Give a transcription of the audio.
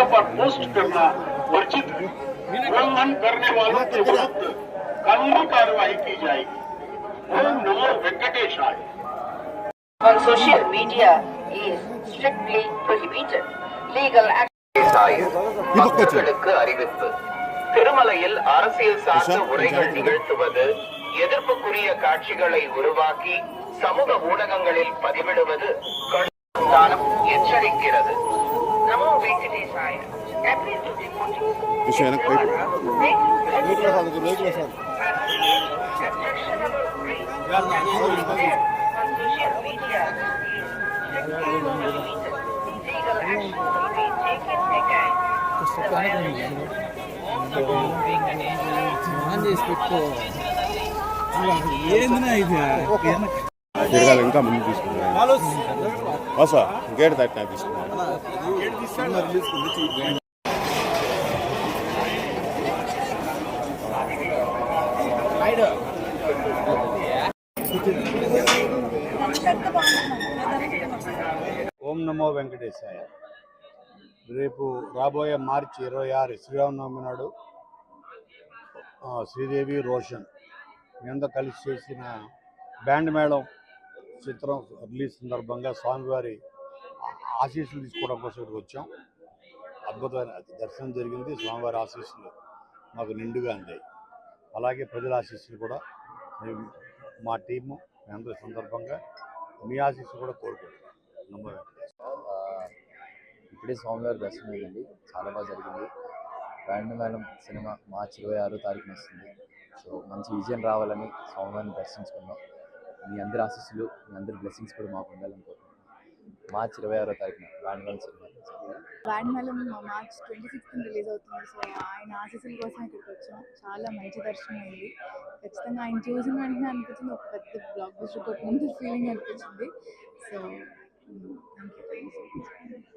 जगह पर पोस्ट करना वर्जित है। उल्लंघन करने वालों के विरुद्ध कानूनी कार्रवाई की जाएगी। ओम नमो वेंकटेशाय। On social media is strictly prohibited. Legal action. பக்தர்களுக்கு அறிவிப்பு. திருமலையில் அரசியல் சார்ந்த உரைகள் நிகழ்த்துவது, எதிர்ப்புக்குரிய காட்சிகளை உருவாக்கி சமூக ஊடகங்களில் பதிவிடுவது கடுமையானம் எச்சரிக்கிறது. நமோ வெங்கடேசாய. ఇంకా ముందు తీసుకున్నాను గేట్ దాటినా తీసుకున్నాను. ఓం నమో వెంకటేశాయ. రేపు రాబోయే మార్చి 26 శ్రీరామనవమి నాడు శ్రీదేవి రోషన్ మీద కలిసి చేసిన బ్యాండ్ మేళం చిత్రం రిలీజ్ సందర్భంగా స్వామివారి ఆశీస్సులు తీసుకోవడం కోసం ఇక్కడికి వచ్చాం. అద్భుతమైన దర్శనం జరిగింది. స్వామివారి ఆశీస్సులు మాకు నిండుగా అందాయి. అలాగే ప్రజల ఆశీస్సులు కూడా మా టీము అందరి సందర్భంగా మీ ఆశీస్సులు కూడా కోరుకుంటున్నాం. ఇప్పుడే స్వామివారి దర్శనం అయిందండి, చాలా బాగా జరిగింది. బ్యాండ్ మేళం సినిమా మార్చి 26వ తారీఖున వస్తుంది. సో మంచి విజయం రావాలని స్వామివారిని దర్శించుకున్నాం. మీ అందరి ఆశీస్సులు, మీ అందరి బ్లెస్సింగ్స్ కూడా మాకు ఉండాలని కోరుకుంటున్నాం. మార్చి 26వ తారీఖున బ్యాండ్ మేళం సినిమా. Band Melam March 26th release అవుతుంది. సో ఆయన ఆశీస్సుల కోసం ఇక్కడికి వచ్చాం. చాలా మంచి దర్శనం అయింది. ఖచ్చితంగా ఆయన చూసిన వెంటనే అనిపించింది ఒక పెద్ద బ్లాక్ బస్టర్ కొట్టినంత ఫీలింగ్ అనిపించింది. So thank you.